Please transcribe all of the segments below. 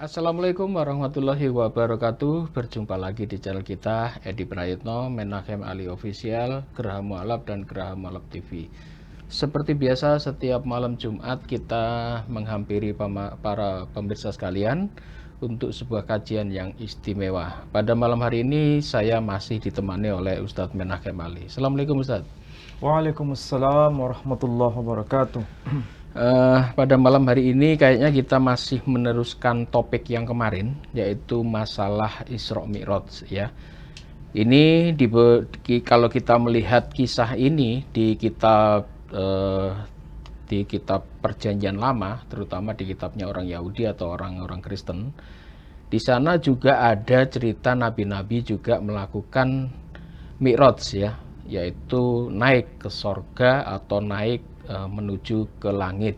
Assalamualaikum warahmatullahi wabarakatuh. Berjumpa lagi di channel kita Edi Prayitno, Menachem Ali Official, Geraha Mu'alaf dan Geraha Mu'alaf TV. Seperti biasa setiap malam Jumat kita menghampiri para pemirsa sekalian untuk sebuah kajian yang istimewa. Pada malam hari ini saya masih ditemani oleh Ustadz Menachem Ali. Assalamualaikum Ustadz. Waalaikumsalam warahmatullahi wabarakatuh. Pada malam hari ini kayaknya kita masih meneruskan topik yang kemarin, yaitu masalah Isra Mi'raj ya. Ini kalau kita melihat kisah ini di kitab Perjanjian Lama, terutama di kitabnya orang Yahudi atau orang-orang Kristen, di sana juga ada cerita nabi-nabi juga melakukan Mi'raj ya, yaitu naik ke sorga atau naik menuju ke langit.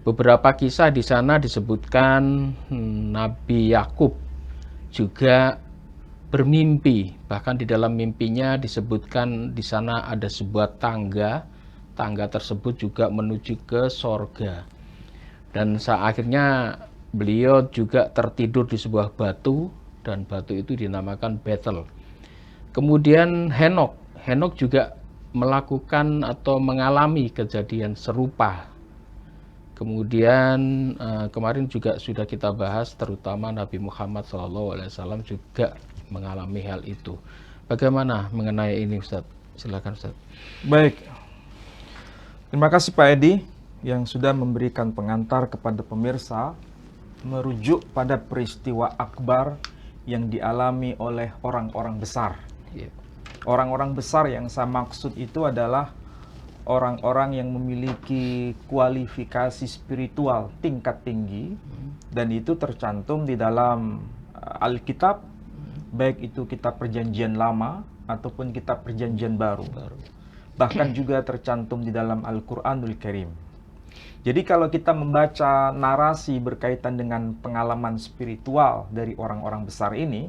Beberapa kisah di sana disebutkan Nabi Yakub juga bermimpi, bahkan di dalam mimpinya disebutkan di sana ada sebuah tangga tersebut juga menuju ke sorga. Dan akhirnya beliau juga tertidur di sebuah batu, dan batu itu dinamakan Bethel. Kemudian Henok juga melakukan atau mengalami kejadian serupa. Kemudian kemarin juga sudah kita bahas, terutama Nabi Muhammad SAW juga mengalami hal itu. Bagaimana mengenai ini Ustadz? Silakan Ustadz. Baik, terima kasih Pak Edi yang sudah memberikan pengantar kepada pemirsa merujuk pada peristiwa akbar yang dialami oleh orang-orang besar. Yeah. Orang-orang besar yang saya maksud itu adalah orang-orang yang memiliki kualifikasi spiritual tingkat tinggi, dan itu tercantum di dalam Alkitab, baik itu kitab Perjanjian Lama ataupun kitab Perjanjian Baru. Bahkan juga tercantum di dalam Al-Quranul Karim. Jadi kalau kita membaca narasi berkaitan dengan pengalaman spiritual dari orang-orang besar ini,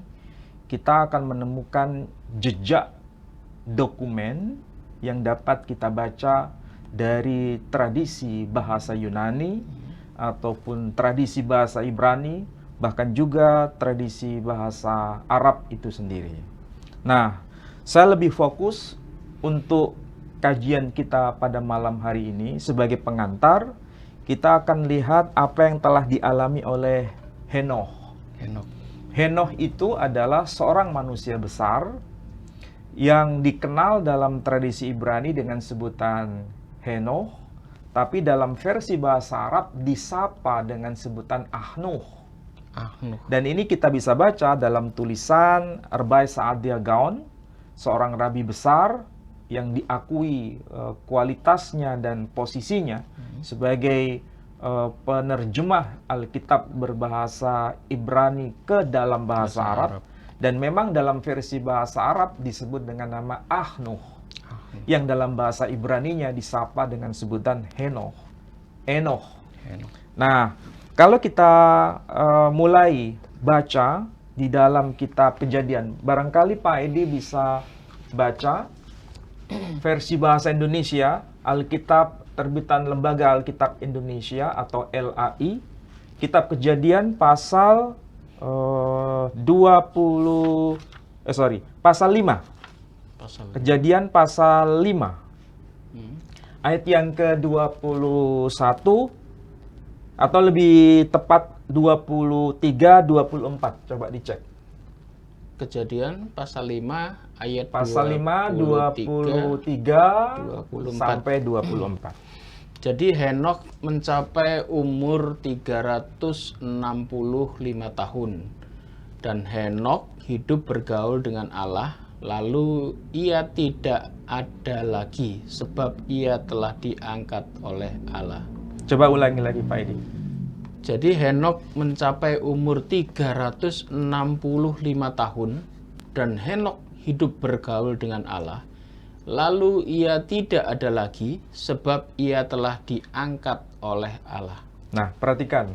kita akan menemukan jejak dokumen yang dapat kita baca dari tradisi bahasa Yunani ataupun tradisi bahasa Ibrani, bahkan juga tradisi bahasa Arab itu sendiri. Nah, saya lebih fokus untuk kajian kita pada malam hari ini sebagai pengantar. Kita akan lihat apa yang telah dialami oleh Henokh. Henokh itu adalah seorang manusia besar yang dikenal dalam tradisi Ibrani dengan sebutan Henokh, tapi dalam versi bahasa Arab disapa dengan sebutan Ahnuh. Dan ini kita bisa baca dalam tulisan Arba'i Sa'adia Gaon, seorang rabi besar yang diakui kualitasnya dan posisinya sebagai penerjemah Alkitab berbahasa Ibrani ke dalam bahasa Arab. Dan memang dalam versi bahasa Arab disebut dengan nama Ahnuh, yang dalam bahasa Ibraninya disapa dengan sebutan Henokh. Nah, kalau kita mulai baca di dalam kitab Kejadian, barangkali Pak Edi bisa baca versi bahasa Indonesia, Alkitab terbitan Lembaga Alkitab Indonesia atau LAI, kitab Kejadian pasal pasal 5. Kejadian pasal 5. Ayat yang ke-21 atau lebih tepat 23-24. Coba dicek. Kejadian pasal 5 ayat pasal 5 23 sampai 24. Jadi Henokh mencapai umur 365 tahun. Dan Henokh hidup bergaul dengan Allah, lalu ia tidak ada lagi sebab ia telah diangkat oleh Allah. Coba ulangi lagi Pak Edi. Jadi Henokh mencapai umur 365 tahun dan Henokh hidup bergaul dengan Allah. Lalu ia tidak ada lagi sebab ia telah diangkat oleh Allah. Nah, perhatikan.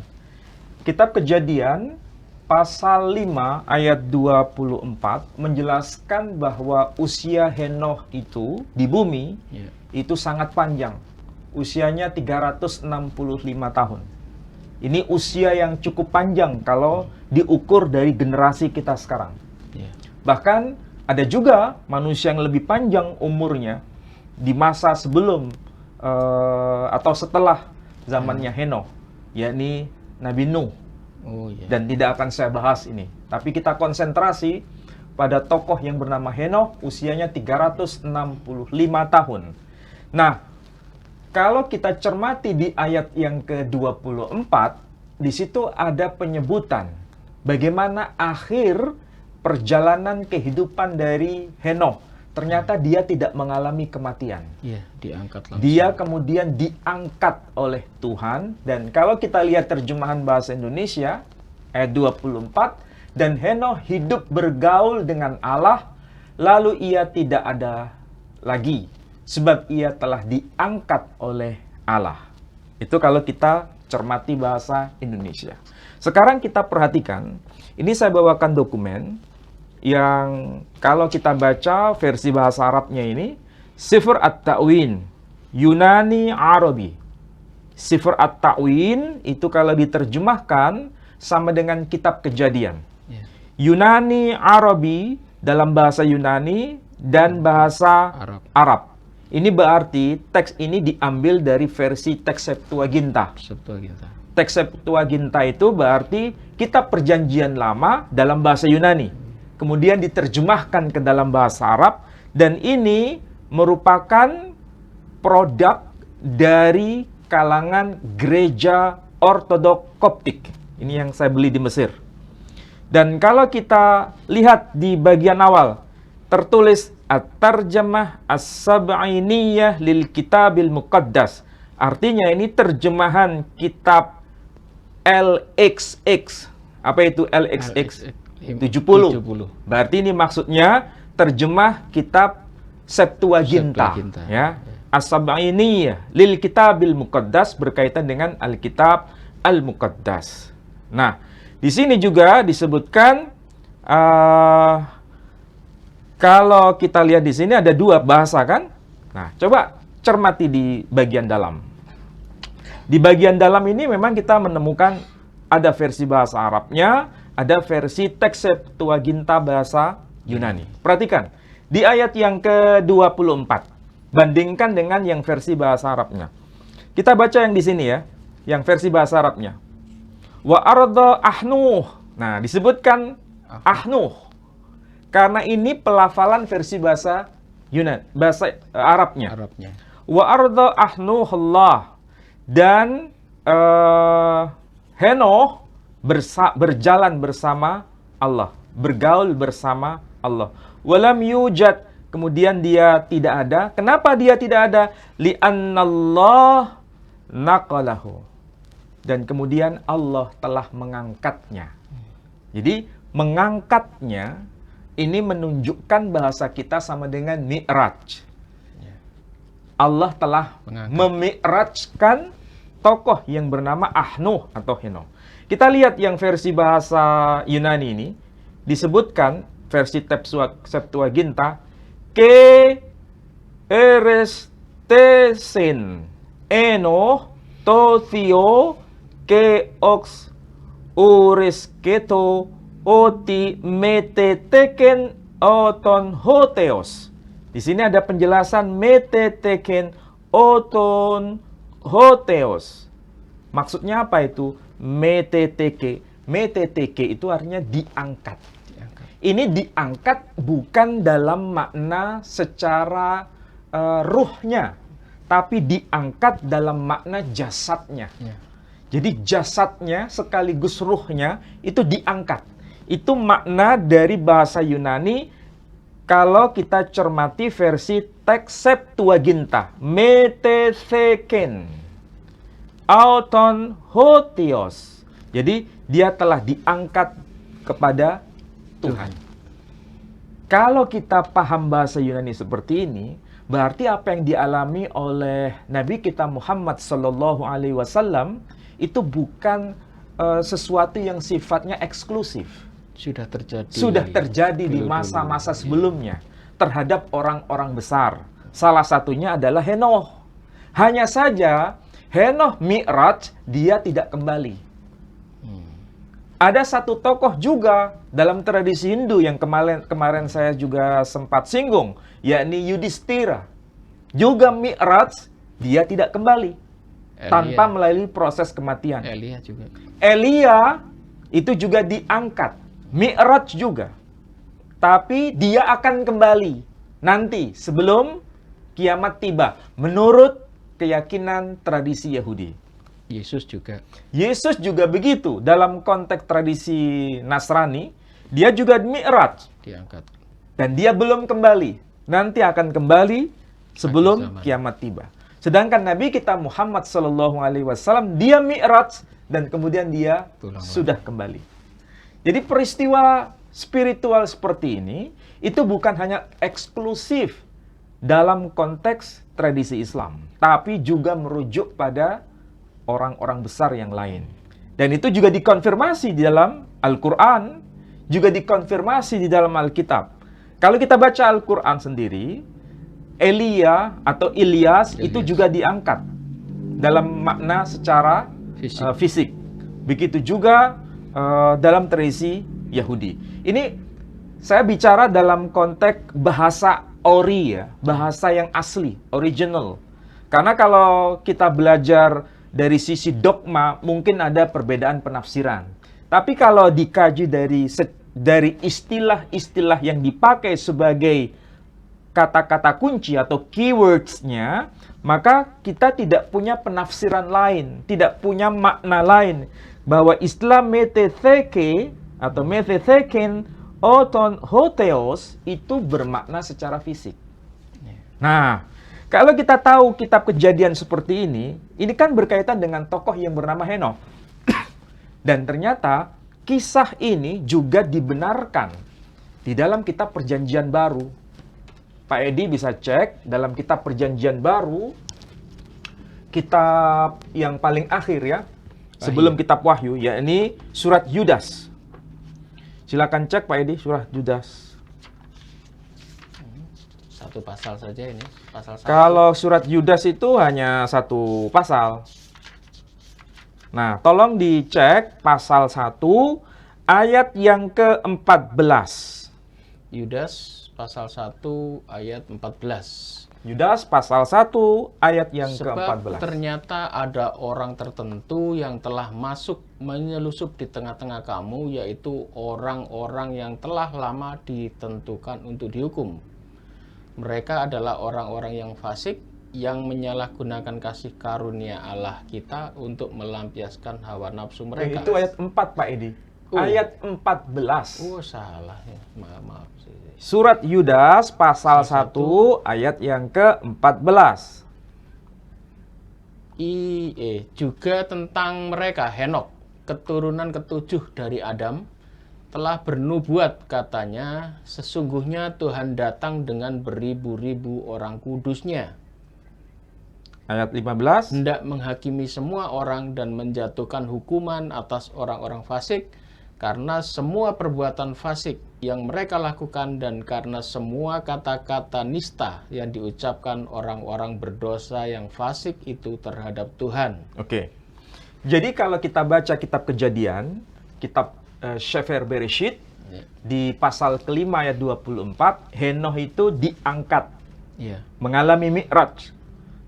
Kitab Kejadian pasal 5 ayat 24 menjelaskan bahwa usia Henokh itu di bumi itu sangat panjang. Usianya 365 tahun. Ini usia yang cukup panjang kalau diukur dari generasi kita sekarang. Ya. Bahkan ada juga manusia yang lebih panjang umurnya di masa sebelum atau setelah zamannya Henoh, yakni Nabi Nuh. Oh ya. Dan tidak akan saya bahas ini. Tapi kita konsentrasi pada tokoh yang bernama Henoh, usianya 365 tahun. Nah, kalau kita cermati di ayat yang ke-24, di situ ada penyebutan bagaimana akhir perjalanan kehidupan dari Henoh. Ternyata dia tidak mengalami kematian. Iya, diangkat langsung. Dia kemudian diangkat oleh Tuhan. Dan kalau kita lihat terjemahan bahasa Indonesia, ayat 24, dan Henoh hidup bergaul dengan Allah, lalu ia tidak ada lagi, sebab ia telah diangkat oleh Allah. Itu kalau kita cermati bahasa Indonesia. Sekarang kita perhatikan, ini saya bawakan dokumen yang kalau kita baca versi bahasa Arabnya ini, Sifr At-Ta'win, Yunani Arabi. Sifr At-Ta'win itu kalau diterjemahkan sama dengan kitab Kejadian. Ya. Yunani Arabi dalam bahasa Yunani dan bahasa Arab. Ini berarti teks ini diambil dari versi teks Septuaginta. Teks Septuaginta itu berarti kitab Perjanjian Lama dalam bahasa Yunani. Kemudian diterjemahkan ke dalam bahasa Arab. Dan ini merupakan produk dari kalangan gereja Ortodok Koptik. Ini yang saya beli di Mesir. Dan kalau kita lihat di bagian awal, tertulis At-Tarjamah As-Sab'iniyah lil Kitabil Muqaddas. Artinya ini terjemahan kitab LXX. Apa itu LXX? 70. Berarti ini maksudnya terjemah kitab Septuaginta. Ya. As-Sab'iniyah lil Kitabil Muqaddas berkaitan dengan Alkitab Al-Muqaddas. Nah, di sini juga disebutkan kalau kita lihat di sini ada dua bahasa kan? Nah, coba cermati di bagian dalam. Di bagian dalam ini memang kita menemukan ada versi bahasa Arabnya, ada versi teks Septuaginta bahasa Yunani. Perhatikan, di ayat yang ke-24, bandingkan dengan yang versi bahasa Arabnya. Kita baca yang di sini ya, yang versi bahasa Arabnya. Wa arda ahnuh. Nah, disebutkan ahnuh. Karena ini pelafalan versi bahasa Yunan, bahasa Arabnya. Wa arda ahnuhullah. Dan Henoh berjalan bersama Allah, bergaul bersama Allah. Walam yujad, kemudian dia tidak ada. Kenapa dia tidak ada? Li'annallah naqalahu. Dan kemudian Allah telah mengangkatnya. Jadi mengangkatnya ini menunjukkan bahasa kita sama dengan mi'raj. Allah telah memi'rajkan tokoh yang bernama Ahnuh atau Henoh. Kita lihat yang versi bahasa Yunani ini, disebutkan versi Septuaginta, ke erestesin enoh tothio ke ox urisketo oti meteteken oton hoteos. Di sini ada penjelasan meteteken oton hoteos. Maksudnya apa itu? Meteteke. Meteteke itu artinya diangkat. Ini diangkat bukan dalam makna secara ruhnya, tapi diangkat dalam makna jasadnya. Jadi jasadnya sekaligus ruhnya itu diangkat. Itu makna dari bahasa Yunani kalau kita cermati versi teks Septuaginta. Metetheken auton hotios. Jadi dia telah diangkat kepada Tuhan. Kalau kita paham bahasa Yunani seperti ini, berarti apa yang dialami oleh Nabi kita Muhammad SAW itu bukan sesuatu yang sifatnya eksklusif. Sudah terjadi di masa-masa sebelumnya terhadap orang-orang besar. Salah satunya adalah Henoh. Hanya saja Henoh mi'raj, dia tidak kembali. ada satu tokoh juga dalam tradisi Hindu yang kemarin saya juga sempat singgung, yakni Yudhistira. Juga Mi'raj, dia tidak kembali tanpa melalui proses kematian. Elia juga. Elia itu juga diangkat, Mi'raj juga. Tapi dia akan kembali nanti sebelum kiamat tiba, menurut keyakinan tradisi Yahudi. Yesus juga. Yesus juga begitu. Dalam konteks tradisi Nasrani, dia juga Mi'raj. Diangkat. Dan dia belum kembali. Nanti akan kembali sebelum kiamat tiba. Sedangkan Nabi kita Muhammad SAW, dia Mi'raj dan kemudian dia sudah kembali. Jadi peristiwa spiritual seperti ini, itu bukan hanya eksklusif dalam konteks tradisi Islam, tapi juga merujuk pada orang-orang besar yang lain. Dan itu juga dikonfirmasi di dalam Al-Quran, juga dikonfirmasi di dalam Alkitab. Kalau kita baca Al-Quran sendiri, Elia atau Ilyas itu juga diangkat dalam makna secara fisik. Begitu juga dalam tradisi Yahudi. Ini saya bicara dalam konteks bahasa ori ya, bahasa yang asli, original. Karena kalau kita belajar dari sisi dogma, mungkin ada perbedaan penafsiran. Tapi kalau dikaji dari istilah-istilah yang dipakai sebagai kata-kata kunci atau keywords-nya, maka kita tidak punya penafsiran lain, tidak punya makna lain. Bahwa istilah metetheke atau metetheken oton hoteos itu bermakna secara fisik. Nah, kalau kita tahu kitab Kejadian seperti ini kan berkaitan dengan tokoh yang bernama Henokh. Dan ternyata kisah ini juga dibenarkan di dalam kitab Perjanjian Baru. Pak Edi bisa cek dalam kitab Perjanjian Baru, kitab yang paling akhir ya, sebelum kitab Wahyu, yakni surat Yudas. Silakan cek Pak Edi, surat Yudas. Satu pasal saja ini, pasal 1. Kalau surat Yudas itu hanya satu pasal. Nah, tolong dicek pasal 1 ayat yang ke-14. Yudas pasal 1 ayat 14. Yudas pasal 1 ayat yang Sebab ke-14. ternyata ada orang tertentu yang telah masuk menyelusup di tengah-tengah kamu, yaitu orang-orang yang telah lama ditentukan untuk dihukum. Mereka adalah orang-orang yang fasik, yang menyalahgunakan kasih karunia Allah kita untuk melampiaskan hawa nafsu mereka. Itu ayat 4 Pak Edi. Ayat 14. Oh, salah ya. Maaf. Surat Yudas pasal 1 ayat yang ke-14. Juga tentang mereka, Henokh, keturunan ketujuh dari Adam, telah bernubuat, katanya, sesungguhnya Tuhan datang dengan beribu-ribu orang kudusnya. Ayat 15. Hendak menghakimi semua orang dan menjatuhkan hukuman atas orang-orang fasik, karena semua perbuatan fasik yang mereka lakukan dan karena semua kata-kata nista yang diucapkan orang-orang berdosa yang fasik itu terhadap Tuhan. Oke. Jadi kalau kita baca kitab Kejadian, kitab Sefer Bereshit, di pasal kelima ayat 24, Henokh itu diangkat, mengalami Mi'raj.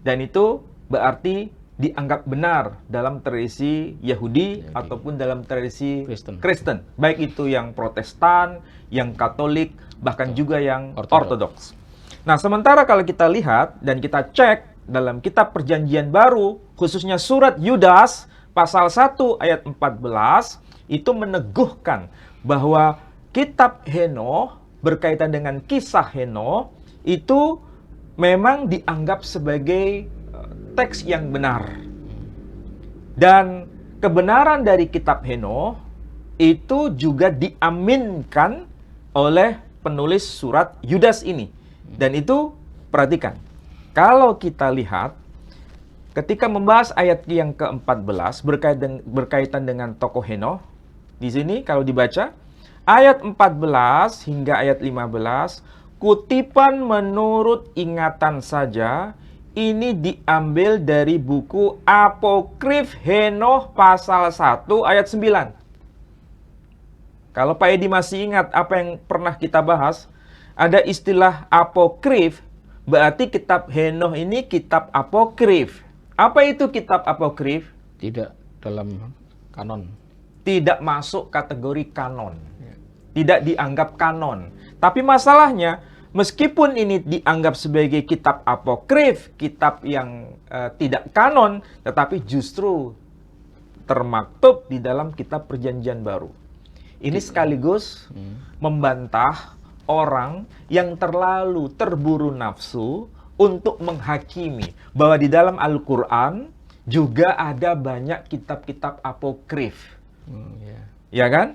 Dan itu berarti dianggap benar dalam tradisi Yahudi ataupun dalam tradisi Kristen. Baik itu yang Protestan, yang Katolik, bahkan juga yang Ortodoks. Nah, sementara kalau kita lihat dan kita cek dalam kitab Perjanjian Baru, khususnya surat Yudas pasal 1 ayat 14, itu meneguhkan bahwa kitab Henokh berkaitan dengan kisah Henokh itu memang dianggap sebagai teks yang benar. Dan kebenaran dari kitab Henokh itu juga diaminkan oleh penulis surat Yudas ini. Dan itu, perhatikan, kalau kita lihat ketika membahas ayat yang ke-14 berkaitan dengan tokoh Henokh, di sini kalau dibaca ayat 14 hingga ayat 15, kutipan menurut ingatan saja. Ini diambil dari buku Apokrif Henokh pasal 1 ayat 9. Kalau Pak Edi masih ingat apa yang pernah kita bahas, ada istilah apokrif, berarti kitab Henoh ini kitab apokrif. Apa itu kitab apokrif? Tidak dalam kanon. Tidak masuk kategori kanon. Tidak dianggap kanon. Tapi masalahnya, meskipun ini dianggap sebagai kitab apokrif, kitab yang tidak kanon, tetapi justru termaktub di dalam kitab Perjanjian Baru. Ini sekaligus membantah orang yang terlalu terburu nafsu untuk menghakimi bahwa di dalam Al-Quran juga ada banyak kitab-kitab apokrif. Ya kan?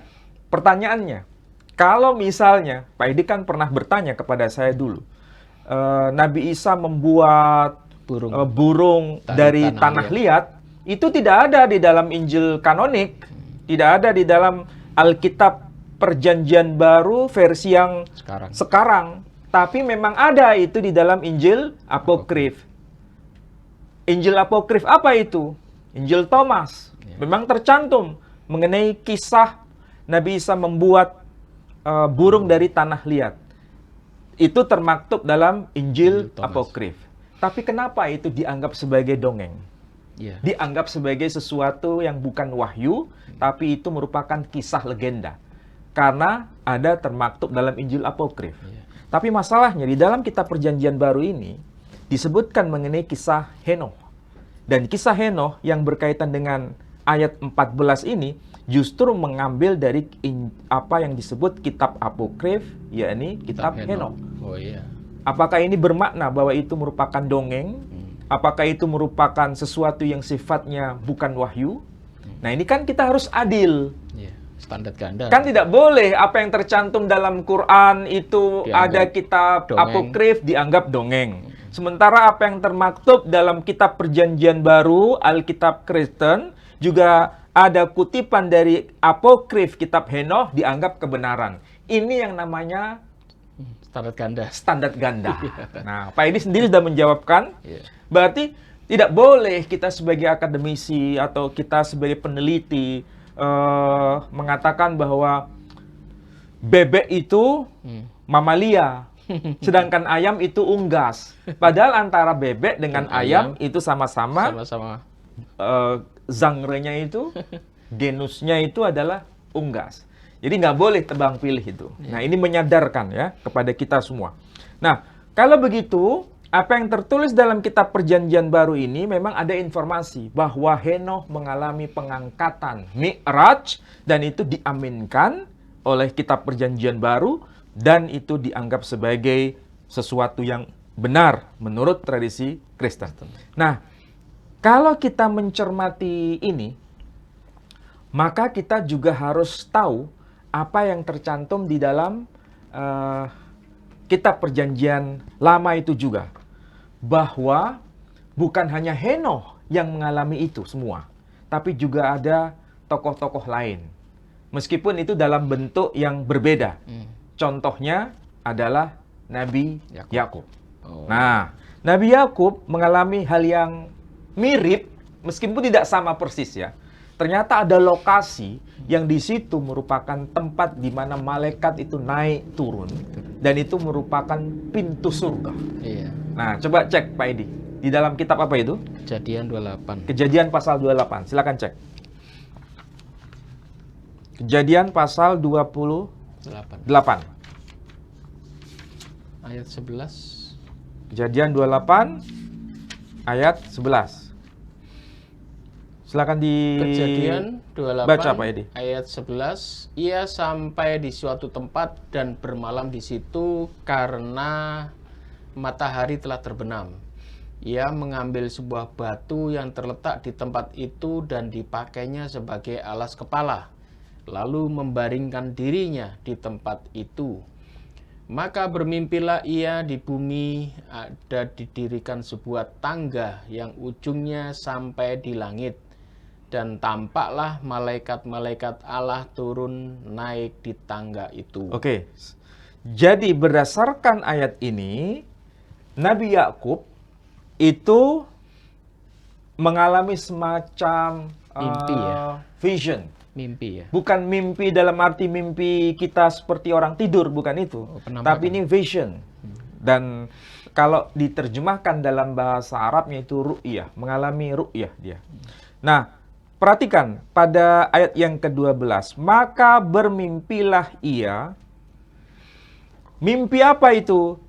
Pertanyaannya, kalau misalnya, Pak Edi kan pernah bertanya kepada saya dulu, Nabi Isa membuat burung dari tanah liat, itu tidak ada di dalam Injil kanonik, tidak ada di dalam Alkitab Perjanjian Baru versi yang sekarang. Tapi memang ada itu di dalam Injil apokrif. Injil apokrif apa itu? Injil Thomas. Memang tercantum mengenai kisah Nabi Isa membuat burung dari tanah liat. Itu termaktub dalam Injil apokrif. Tapi kenapa itu dianggap sebagai dongeng? Dianggap sebagai sesuatu yang bukan wahyu, tapi itu merupakan kisah legenda. Karena ada termaktub dalam Injil apokrif. Tapi masalahnya di dalam kitab Perjanjian Baru ini disebutkan mengenai kisah Henoh. Dan kisah Henoh yang berkaitan dengan ayat 14 ini justru mengambil dari apa yang disebut kitab apokrif, yakni kitab Henoh. Apakah ini bermakna bahwa itu merupakan dongeng? Apakah itu merupakan sesuatu yang sifatnya bukan wahyu? Nah, ini kan kita harus adil. Standar ganda. Kan tidak boleh apa yang tercantum dalam Quran itu dianggap ada kitab apokrif dianggap dongeng. Sementara apa yang termaktub dalam kitab Perjanjian Baru, Alkitab Kristen, juga ada kutipan dari apokrif kitab Henoh dianggap kebenaran. Ini yang namanya standar ganda. Standar ganda. Nah, Pak Edi sendiri sudah menjawabkan. Berarti tidak boleh kita sebagai akademisi atau kita sebagai peneliti mengatakan bahwa bebek itu mamalia, sedangkan ayam itu unggas. Padahal antara bebek dengan ayam itu sama-sama genre-nya itu, genusnya itu adalah unggas. Jadi nggak boleh tebang pilih itu. Nah, ini menyadarkan ya kepada kita semua. Nah, kalau begitu, apa yang tertulis dalam kitab Perjanjian Baru ini memang ada informasi bahwa Henoh mengalami pengangkatan Mi'raj dan itu diaminkan oleh kitab Perjanjian Baru dan itu dianggap sebagai sesuatu yang benar menurut tradisi Kristen. Nah, kalau kita mencermati ini, maka kita juga harus tahu apa yang tercantum di dalam kitab Perjanjian Lama itu juga. Bahwa bukan hanya Henoh yang mengalami itu semua, tapi juga ada tokoh-tokoh lain. Meskipun itu dalam bentuk yang berbeda. Contohnya adalah Nabi Yakub. Nah, Nabi Yakub mengalami hal yang mirip, meskipun tidak sama persis ya. Ternyata ada lokasi yang di situ merupakan tempat di mana malaikat itu naik turun. Dan itu merupakan pintu surga. Nah, coba cek Pak Edi. Di dalam kitab apa itu? Kejadian 28. Kejadian pasal 28. Silakan cek. Kejadian pasal 28. Ayat 11. Kejadian 28 ayat 11. Silakan di Kejadian 28 baca Pak Edi. Ayat 11. Ia sampai di suatu tempat dan bermalam di situ karena matahari telah terbenam. Ia mengambil sebuah batu yang terletak di tempat itu dan dipakainya sebagai alas kepala, lalu membaringkan dirinya di tempat itu. Maka bermimpilah ia di bumi ada didirikan sebuah tangga yang ujungnya sampai di langit. Dan tampaklah malaikat-malaikat Allah turun naik di tangga itu. Oke. Jadi berdasarkan ayat ini, Nabi Yakub itu mengalami semacam mimpi ya. Vision. Mimpi ya. Bukan mimpi dalam arti mimpi kita seperti orang tidur, bukan itu. Penampakan. Tapi ini vision. Dan kalau diterjemahkan dalam bahasa Arabnya itu ru'yah, mengalami ru'yah dia. Nah, perhatikan pada ayat yang ke-12. Maka bermimpilah ia. Mimpi apa itu?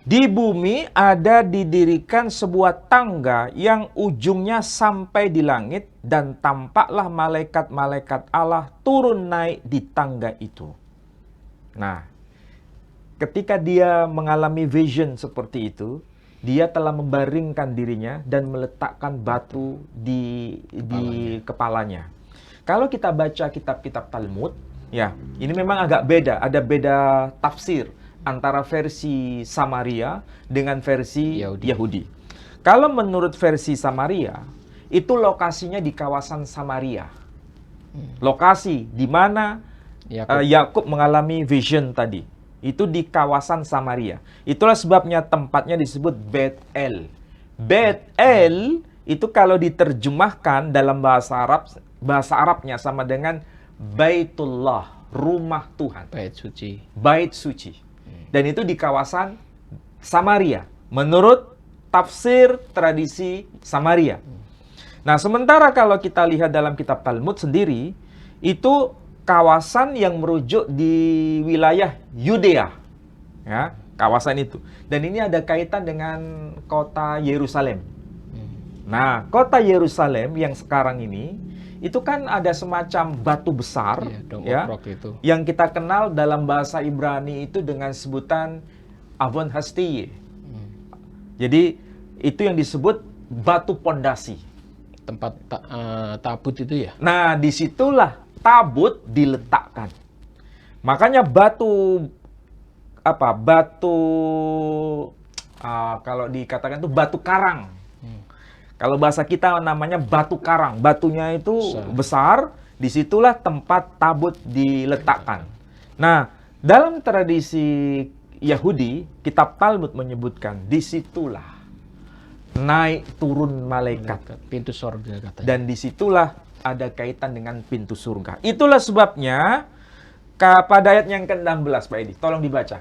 Di bumi ada didirikan sebuah tangga yang ujungnya sampai di langit, dan tampaklah malaikat-malaikat Allah turun naik di tangga itu. Nah, ketika dia mengalami vision seperti itu, dia telah membaringkan dirinya dan meletakkan batu di kepalanya. Kalau kita baca kitab-kitab Talmud, ya, ini memang agak beda, ada beda tafsir antara versi Samaria dengan versi Yahudi. Kalau menurut versi Samaria, itu lokasinya di kawasan Samaria. Lokasi di mana Yakub mengalami vision tadi. Itu di kawasan Samaria. Itulah sebabnya tempatnya disebut Bet-El. Bet-El itu kalau diterjemahkan dalam bahasa Arabnya sama dengan Baitullah, rumah Tuhan. Bait suci. Bait suci. Dan itu di kawasan Samaria, menurut tafsir tradisi Samaria. Nah, sementara kalau kita lihat dalam kitab Talmud sendiri, itu kawasan yang merujuk di wilayah Yudea. Ya, kawasan itu. Dan ini ada kaitan dengan kota Yerusalem. Nah, kota Yerusalem yang sekarang ini, itu kan ada semacam batu besar, ya, itu. Yang kita kenal dalam bahasa Ibrani itu dengan sebutan Avon Hastiye. Jadi itu yang disebut batu pondasi. Tempat tabut itu ya? Nah, disitulah tabut diletakkan. Makanya batu kalau dikatakan itu batu karang. Kalau bahasa kita namanya batu karang. Batunya itu besar, disitulah tempat tabut diletakkan. Nah, dalam tradisi Yahudi, kitab Talmud menyebutkan, disitulah naik turun malaikat. Pintu surga katanya. Dan disitulah ada kaitan dengan pintu surga. Itulah sebabnya, pada ayat yang ke-16, Pak Edi, tolong dibaca.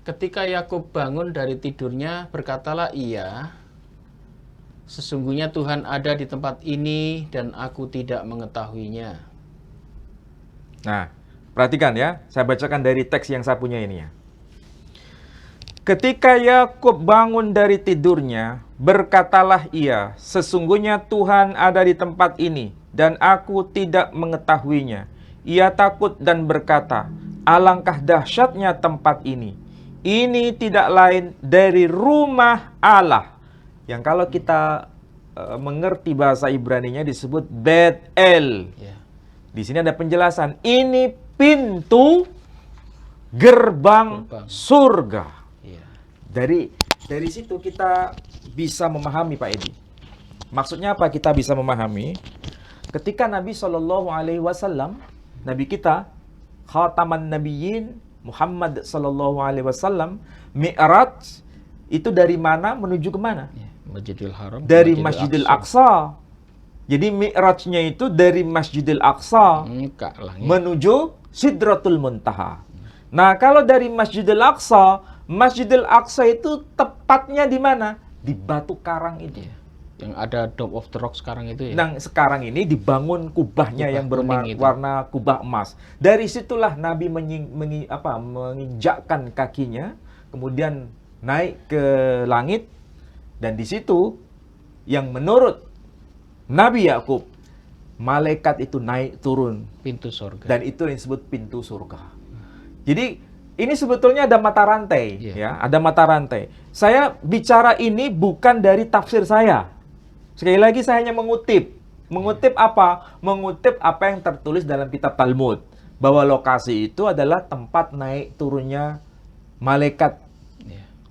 Ketika Yakub bangun dari tidurnya, berkatalah ia, sesungguhnya Tuhan ada di tempat ini dan aku tidak mengetahuinya. Nah, perhatikan ya, saya bacakan dari teks yang saya punya ini ya. Ketika Yakub bangun dari tidurnya, berkatalah ia, sesungguhnya Tuhan ada di tempat ini dan aku tidak mengetahuinya. Ia takut dan berkata, alangkah dahsyatnya tempat ini. Ini tidak lain dari rumah Allah. Yang kalau kita mengerti bahasa Ibraninya disebut Bet-El. Di sini ada penjelasan. Ini pintu gerbang surga. Dari situ kita bisa memahami, Pak Edi. Maksudnya apa kita bisa memahami? Ketika Nabi SAW, Nabi kita, Khataman Nabiyyin, Muhammad SAW, Mi'raj, itu dari mana menuju ke mana? Masjidil Haram. Dari Masjidil Aqsa. Jadi Mi'rajnya itu dari Masjidil Aqsa menuju Sidratul Muntaha. Nah, kalau dari Masjidil Aqsa itu tepatnya di mana? Di batu karang itu. Yang ada Dome of the Rock sekarang itu ya. Nah, sekarang ini dibangun kubahnya yang berwarna kubah emas. Dari situlah Nabi menginjakkan kakinya, kemudian naik ke langit. Dan di situ yang menurut Nabi Yakub, malaikat itu naik turun pintu surga. Dan itu yang disebut pintu surga. Jadi ini sebetulnya ada mata rantai, ya, ada mata rantai. Saya bicara ini bukan dari tafsir saya. Sekali lagi saya hanya mengutip. Mengutip apa? Mengutip apa yang tertulis dalam kitab Talmud, bahwa lokasi itu adalah tempat naik turunnya malaikat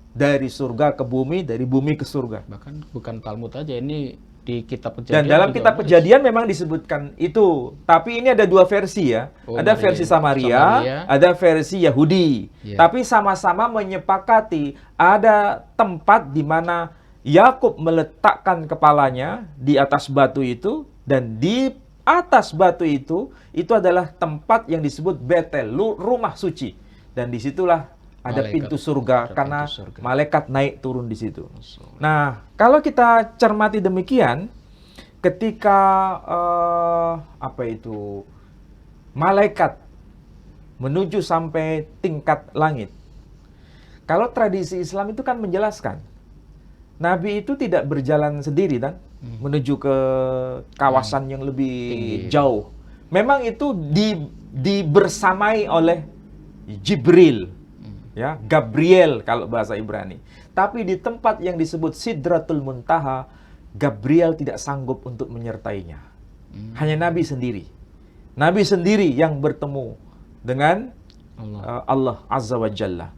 dari surga ke bumi, dari bumi ke surga. Bahkan bukan Talmud aja, ini di kitab Kejadian. Dan dalam kitab Kejadian memang disebutkan itu. Tapi ini ada dua versi ya. Ada versi Samaria, ada versi Yahudi. Tapi sama-sama menyepakati ada tempat di mana Yakub meletakkan kepalanya di atas batu itu, dan di atas batu itu adalah tempat yang disebut Betel, rumah suci. Dan disitulah ada Malaikat. pintu surga, Ada karena pintu surga. malaikat naik turun di situ. Nah, kalau kita cermati demikian, ketika malaikat menuju sampai tingkat langit. Kalau tradisi Islam itu kan menjelaskan, Nabi itu tidak berjalan sendiri kan, menuju ke kawasan yang lebih Tinggi. jauh. Memang itu dibersamai oleh Jibril, ya, Gabriel kalau bahasa Ibrani. Tapi di tempat yang disebut Sidratul Muntaha, Gabriel tidak sanggup untuk menyertainya. Hanya Nabi sendiri. Nabi sendiri yang bertemu dengan Allah Azza wa Jalla.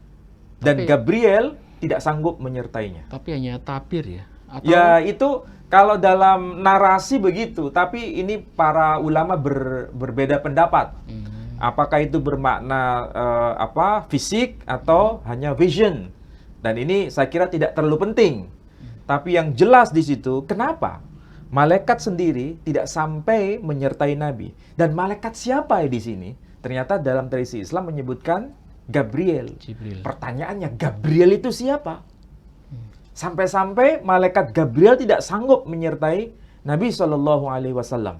Dan Gabriel tidak sanggup menyertainya. Tapi hanya tabir ya? Atau Ya, itu kalau dalam narasi begitu, tapi ini para ulama berbeda pendapat. Apakah itu bermakna fisik atau hanya vision? Dan ini saya kira tidak terlalu penting. Tapi yang jelas di situ, kenapa malaikat sendiri tidak sampai menyertai Nabi? Dan malaikat siapa di sini? Ternyata dalam tradisi Islam menyebutkan Gabriel. Jibril. Pertanyaannya, Gabriel itu siapa? Sampai-sampai malaikat Gabriel tidak sanggup menyertai Nabi SAW.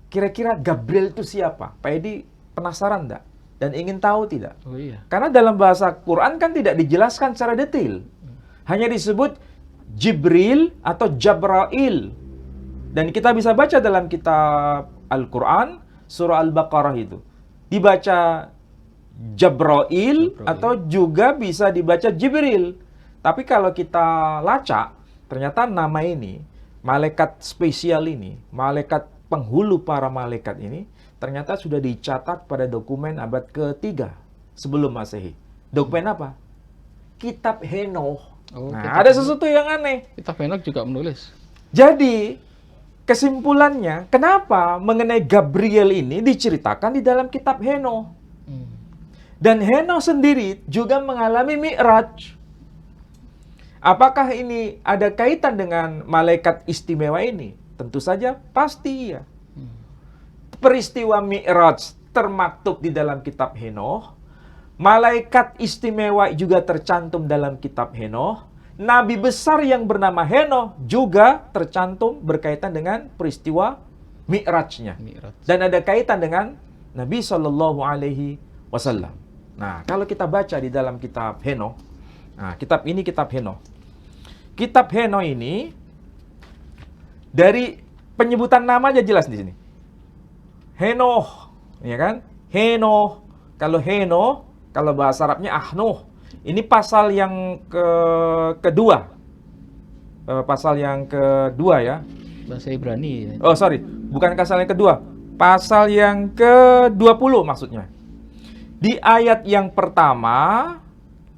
Kira-kira Gabriel itu siapa? Pak Edi penasaran enggak? Dan ingin tahu tidak? Oh iya. Karena dalam bahasa Quran kan tidak dijelaskan secara detail. Hanya disebut Jibril atau Jabrail. Dan kita bisa baca dalam kitab Al-Quran, surah Al-Baqarah itu. Dibaca Jabrail atau juga bisa dibaca Jibril. Tapi kalau kita lacak, ternyata nama ini, malaikat spesial ini, malaikat penghulu para malaikat ini, ternyata sudah dicatat pada dokumen abad ke-3 sebelum Masehi. Dokumen apa? Kitab Henoh. Oh, Nah, ada sesuatu yang aneh. Kitab Henokh juga menulis. Jadi, kesimpulannya, kenapa mengenai Gabriel ini diceritakan di dalam kitab Henoh? Dan Henoh sendiri juga mengalami Mi'raj. Apakah ini ada kaitan dengan malaikat istimewa ini? Tentu saja pasti iya. Peristiwa Mi'raj termaktub di dalam kitab Henoh. Malaikat istimewa juga tercantum dalam kitab Henoh. Nabi besar yang bernama Henoh juga tercantum berkaitan dengan peristiwa Mi'rajnya. Dan ada kaitan dengan Nabi SAW. Nah, kalau kita baca di dalam kitab Henoh, nah, kitab ini kitab Henoh. Kitab Henoh ini dari penyebutan nama aja jelas di sini. Henoh, ya kan? Henoh. Kalau kalau bahasa Arabnya Ahnuh. Ini pasal yang kedua. Pasal yang kedua ya. Bahasa Ibrani ya. Oh, sorry. Bukan pasal yang kedua. Pasal yang ke-20 maksudnya. Di ayat yang pertama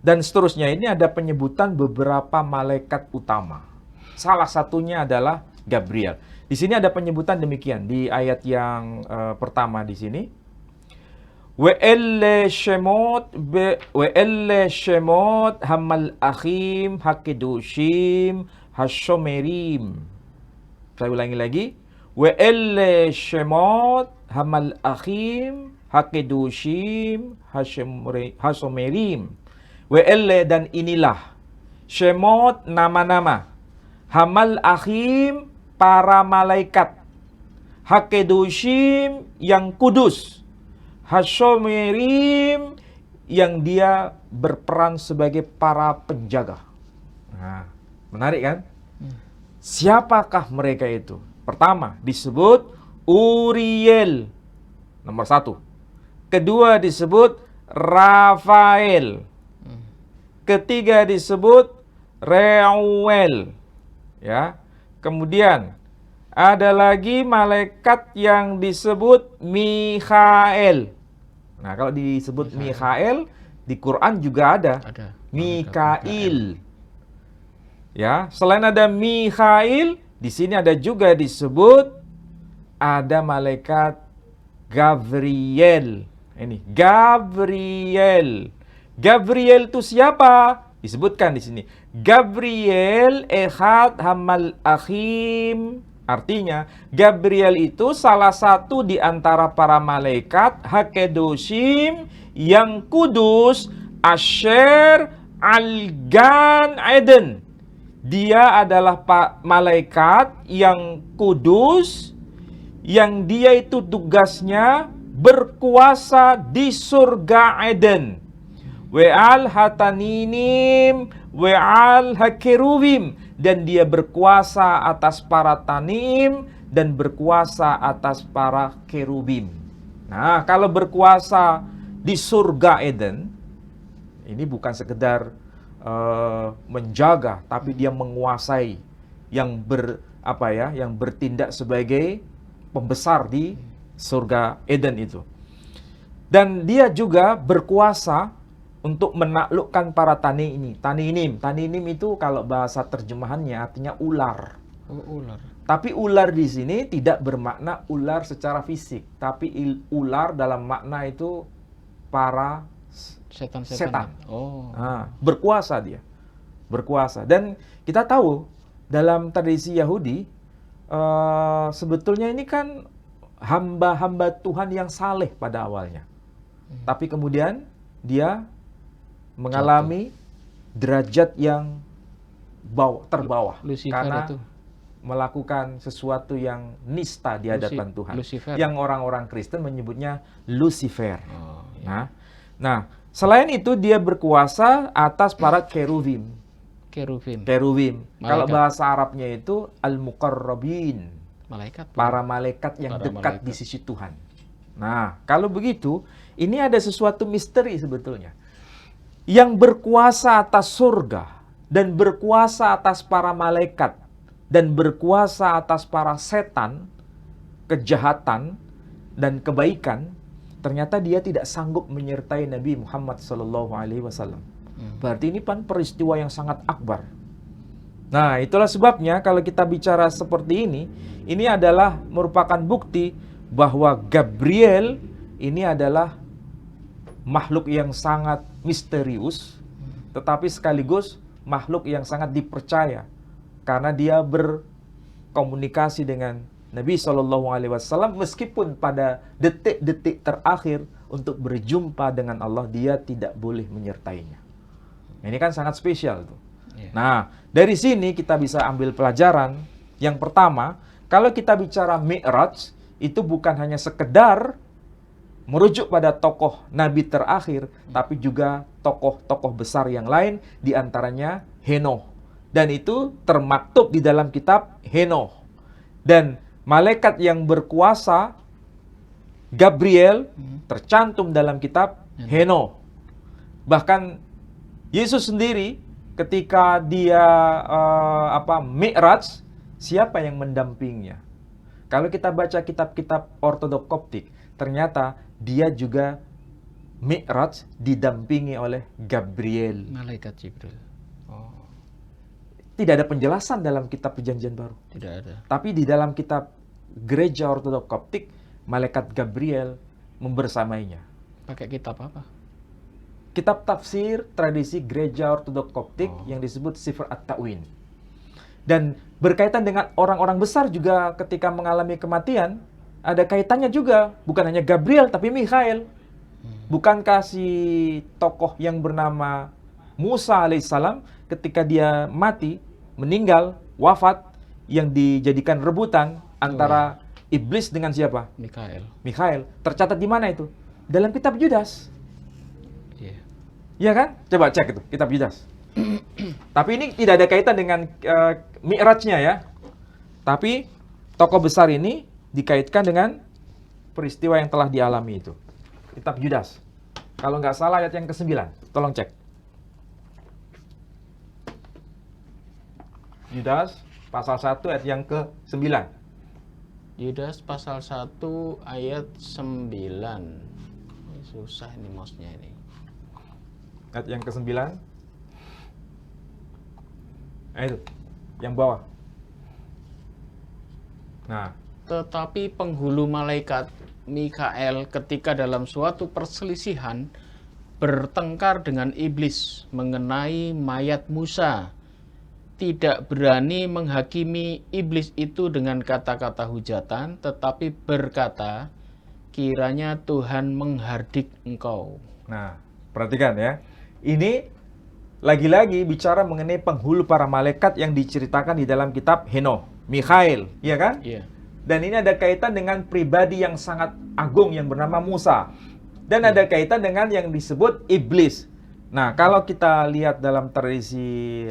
dan seterusnya ini ada penyebutan beberapa malaikat utama. Salah satunya adalah Gabriel. Di sini ada penyebutan demikian di ayat yang pertama di sini. We'elle shemot hamal akhim hakedushim hashomerim. Saya ulangi lagi. We'elle shemot hamal akhim hakedushim hashomerim. We'elle dan inilah shemot nama-nama hamal akhim para malaikat hakedushim yang kudus hashomerim yang dia berperan sebagai para penjaga. Nah, menarik kan? Siapakah mereka itu? Pertama disebut Uriel, nomor 1. Kedua disebut Rafael. Ketiga disebut Reuel. Ya. Kemudian ada lagi malaikat yang disebut Mikhael. Nah, kalau disebut Mikhael di Quran juga ada. Mikail. Ya, selain ada Mikhail, di sini ada juga disebut ada malaikat Gabriel. Ini Gabriel. Gabriel itu siapa? Disebutkan di sini. Gabriel ehad hamal akhim Artinya, Gabriel itu salah satu di antara para malaikat Hakedoshim yang kudus, Asher, Al-Gan, Eden. Dia adalah malaikat yang kudus, yang dia itu tugasnya berkuasa di surga Eden. We'al hataninim, we'al hakerubim. Dan dia berkuasa atas para tanim dan berkuasa atas para kerubim. Nah, kalau berkuasa di surga Eden, ini bukan sekedar menjaga, tapi dia menguasai, yang yang bertindak sebagai pembesar di surga Eden itu. Dan dia juga berkuasa untuk menaklukkan para taninim. Taninim itu kalau bahasa terjemahannya artinya ular. Oh, ular. Tapi ular di sini tidak bermakna ular secara fisik, tapi ular dalam makna itu para setan. Oh. Nah, berkuasa dia. Berkuasa. Dan kita tahu dalam tradisi Yahudi sebetulnya ini kan hamba-hamba Tuhan yang saleh pada awalnya. Tapi kemudian dia mengalami derajat yang terbawah Lucifer karena itu melakukan sesuatu yang nista di hadapan Tuhan. Lucifer. Yang orang-orang Kristen menyebutnya Lucifer. Oh, iya. Nah, selain itu dia berkuasa atas para kerubim. Kerubim. Kalau bahasa Arabnya itu al-muqarrabin. Malaikat. Para malaikat yang Para dekat malaikat di sisi Tuhan. Nah, kalau begitu, ini ada sesuatu misteri sebetulnya. Yang berkuasa atas surga dan berkuasa atas para malaikat dan berkuasa atas para setan, kejahatan dan kebaikan, ternyata dia tidak sanggup menyertai Nabi Muhammad SAW. Berarti ini kan peristiwa yang sangat akbar. Nah, itulah sebabnya kalau kita bicara seperti ini adalah merupakan bukti bahwa Gabriel ini adalah makhluk yang sangat misterius, tetapi sekaligus makhluk yang sangat dipercaya karena dia berkomunikasi dengan Nabi SAW meskipun pada detik-detik terakhir untuk berjumpa dengan Allah dia tidak boleh menyertainya. Ini kan sangat spesial tuh. Nah, dari sini kita bisa ambil pelajaran. Yang pertama, kalau kita bicara Mi'raj, itu bukan hanya sekedar merujuk pada tokoh Nabi terakhir, tapi juga tokoh-tokoh besar yang lain, diantaranya Henoh. Dan itu termaktub di dalam kitab Henoh. Dan malaikat yang berkuasa, Gabriel, tercantum dalam kitab Henoh. Bahkan Yesus sendiri ketika dia Mi'raj, siapa yang mendampingnya? Kalau kita baca kitab-kitab Ortodok Koptik, ternyata dia juga Mi'raj didampingi oleh Gabriel. Malaikat Jibril. Oh. Tidak ada penjelasan dalam kitab Perjanjian Baru. Tidak ada. Tapi di dalam kitab Gereja Ortodok Koptik, malaikat Gabriel membersamainya. Pakai kitab apa? Kitab tafsir tradisi Gereja Ortodok Koptik yang disebut Sifr At-Ta'win. Dan berkaitan dengan orang-orang besar juga ketika mengalami kematian, ada kaitannya juga, bukan hanya Gabriel tapi Mikhail. Bukankah si tokoh yang bernama Musa alaihissalam ketika dia mati, meninggal, wafat, yang dijadikan rebutan antara iblis dengan siapa? Mikhail. Tercatat di mana itu? Dalam kitab Yudas. Iya kan? Coba cek itu, kitab Yudas. Tapi ini tidak ada kaitan dengan Mi'rajnya ya. Tapi tokoh besar ini dikaitkan dengan peristiwa yang telah dialami itu. Kitab Yudas. Kalau nggak salah ayat yang ke-9. Tolong cek. Yudas pasal 1 ayat yang ke-9. Yudas pasal 1 ayat 9. Ini susah ini mouse-nya ini. Ayat yang ke-9. Nah itu, yang bawah. Nah, tetapi penghulu malaikat Mikael ketika dalam suatu perselisihan bertengkar dengan iblis mengenai mayat Musa, tidak berani menghakimi iblis itu dengan kata-kata hujatan, tetapi berkata, kiranya Tuhan menghardik engkau. Nah, perhatikan ya. Ini lagi-lagi bicara mengenai penghulu para malaikat yang diceritakan di dalam kitab Henoh, Mikhail, ya kan? Iya. Dan ini ada kaitan dengan pribadi yang sangat agung yang bernama Musa. Dan ada kaitan dengan yang disebut iblis. Nah, kalau kita lihat dalam tradisi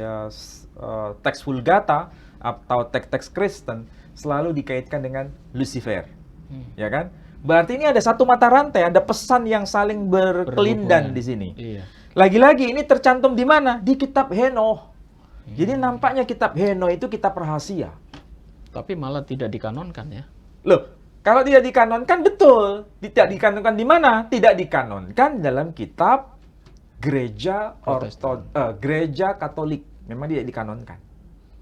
teks Vulgata atau teks-teks Kristen, selalu dikaitkan dengan Lucifer. Ya kan? Berarti ini ada satu mata rantai, ada pesan yang saling berkelindan di sini. Iya. Lagi-lagi ini tercantum di mana? Di kitab Henoh. Jadi nampaknya kitab Henoh itu kitab rahasia. Tapi malah tidak dikanonkan ya. Loh, kalau tidak dikanonkan betul. Tidak dikanonkan di mana? Tidak dikanonkan dalam kitab gereja gereja Katolik. Memang tidak dikanonkan.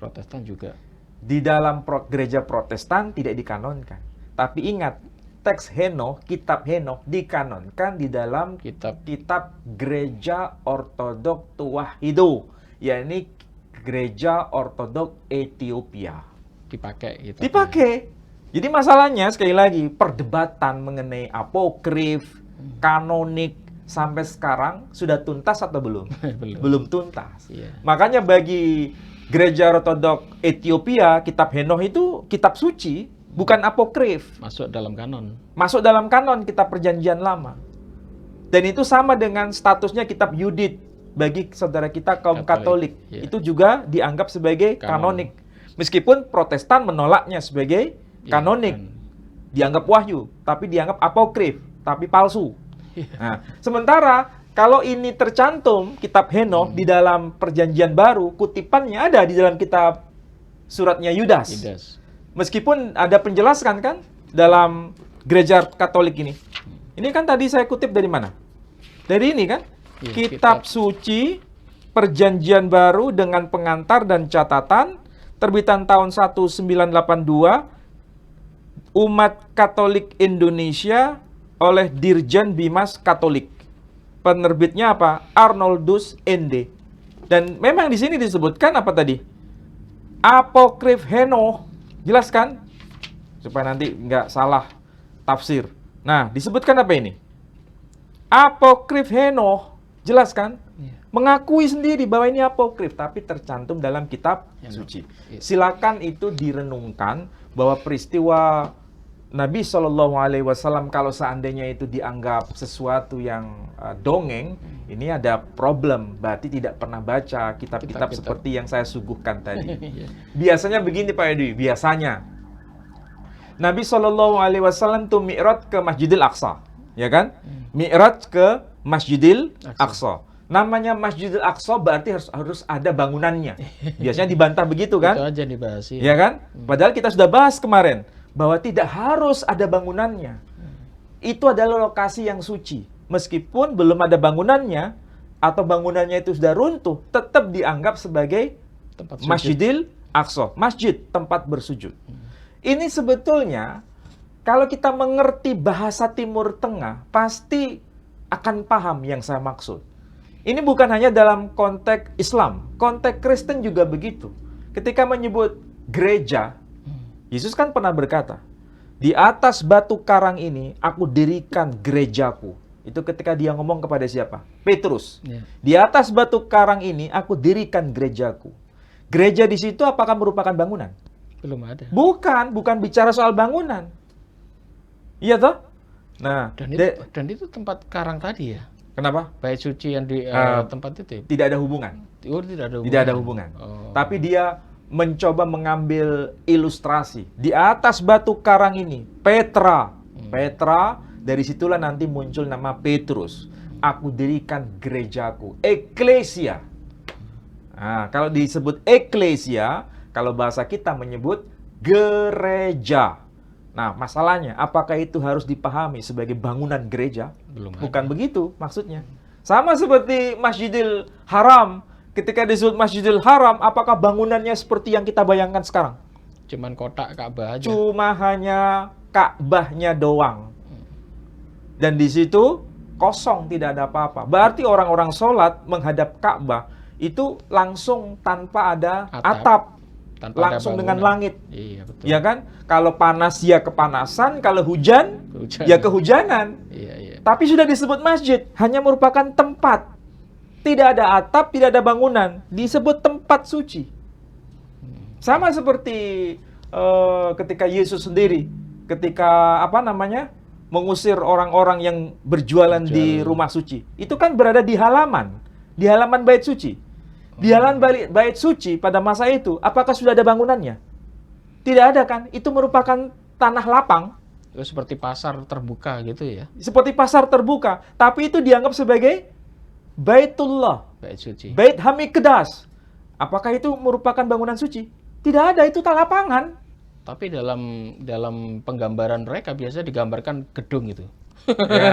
Protestan juga. Di dalam gereja Protestan tidak dikanonkan. Tapi ingat, teks Henoh, kitab Henoh dikanonkan di dalam kitab gereja Ortodok Tuwahido, yakni gereja Ortodok Ethiopia. Dipakai gitu. Dipakai. Jadi masalahnya sekali lagi perdebatan mengenai apokrif, kanonik sampai sekarang sudah tuntas atau belum? Belum tuntas. Iya. Makanya bagi gereja Ortodok Ethiopia, kitab Henoh itu kitab suci, bukan apokrif. Masuk dalam kanon. Masuk dalam kanon kitab Perjanjian Lama. Dan itu sama dengan statusnya kitab Yudit bagi saudara kita kaum Katolik. Iya. Itu juga dianggap sebagai kanonik. Meskipun Protestan menolaknya sebagai kanonik. Dianggap wahyu, tapi dianggap apokrif, tapi palsu. Nah, sementara kalau ini tercantum kitab Henoh di dalam Perjanjian Baru, kutipannya ada di dalam kitab suratnya Yudas. Meskipun ada penjelasan kan dalam gereja Katolik ini. Ini kan tadi saya kutip dari mana? Dari ini kan? Ya, kitab suci Perjanjian Baru dengan pengantar dan catatan terbitan tahun 1982 Umat Katolik Indonesia oleh Dirjen Bimas Katolik. Penerbitnya apa? Arnoldus ND. Dan memang di sini disebutkan apa tadi? Apokrif Henoh. Jelas kan? Supaya nanti nggak salah tafsir. Nah, disebutkan apa ini? Apokrif Henoh. Jelas kan? Mengakui sendiri bahwa ini apokrif, tapi tercantum dalam kitab suci. Silakan itu direnungkan bahwa peristiwa Nabi SAW kalau seandainya itu dianggap sesuatu yang dongeng, ini ada problem. Berarti tidak pernah baca kitab-kitab seperti yang saya suguhkan tadi. Biasanya begini Pak Edi, biasanya Nabi SAW tuh mi'raj ke Masjidil Aqsa, ya kan? Mi'raj ke Masjidil Aqsa. Namanya Masjidil Aqsa berarti harus ada bangunannya. Biasanya dibantah begitu kan? Itu aja dibahas. Ya kan? Padahal kita sudah bahas kemarin bahwa tidak harus ada bangunannya. Itu adalah lokasi yang suci. Meskipun belum ada bangunannya atau bangunannya itu sudah runtuh, tetap dianggap sebagai tempat Masjidil Aqsa, masjid tempat bersujud. Ini sebetulnya kalau kita mengerti bahasa Timur Tengah, pasti akan paham yang saya maksud. Ini bukan hanya dalam konteks Islam, konteks Kristen juga begitu. Ketika menyebut gereja, Yesus kan pernah berkata, di atas batu karang ini aku dirikan gerejaku. Itu ketika dia ngomong kepada siapa? Petrus. Di atas batu karang ini aku dirikan gerejaku. Gereja di situ apakah merupakan bangunan? Belum ada. Bukan bicara soal bangunan. Iya toh? Nah, dan itu tempat karang tadi ya? Kenapa? Bait suci yang di tempat itu. Tidak ada hubungan. Oh, tidak ada hubungan. Tidak ada hubungan. Tapi dia mencoba mengambil ilustrasi. Di atas batu karang ini, Petra. Petra, dari situlah nanti muncul nama Petrus. Aku dirikan gerejaku. Eklesia. Nah, kalau disebut eklesia, kalau bahasa kita menyebut gereja. Nah, masalahnya, apakah itu harus dipahami sebagai bangunan gereja? Bukan begitu maksudnya. Sama seperti Masjidil Haram. Ketika disebut Masjidil Haram, apakah bangunannya seperti yang kita bayangkan sekarang? Cuman kotak Ka'bah aja. Cuma hanya Ka'bahnya doang. Dan di situ kosong, tidak ada apa-apa. Berarti orang-orang sholat menghadap Ka'bah, itu langsung tanpa ada Atap. atap, Tanpa ada langsung dengan bangunan. langit. Iya, betul. Ya kan? Kalau panas ya kepanasan, kalau hujan Kehujanan. ya kehujanan. Iya, iya. Tapi sudah disebut masjid, hanya merupakan tempat. Tidak ada atap, tidak ada bangunan, disebut tempat suci. Sama seperti ketika Yesus sendiri, ketika mengusir orang-orang yang berjualan di rumah suci. Itu kan berada di halaman bait suci. Di halaman bait suci pada masa itu, apakah sudah ada bangunannya? Tidak ada kan? Itu merupakan tanah lapang. Itu seperti pasar terbuka gitu ya. Seperti pasar terbuka. Tapi itu dianggap sebagai Baitullah. Bait suci. Bait Hamikedas. Apakah itu merupakan bangunan suci? Tidak ada, itu lapangan. Tapi dalam penggambaran mereka biasa digambarkan gedung itu. Ya,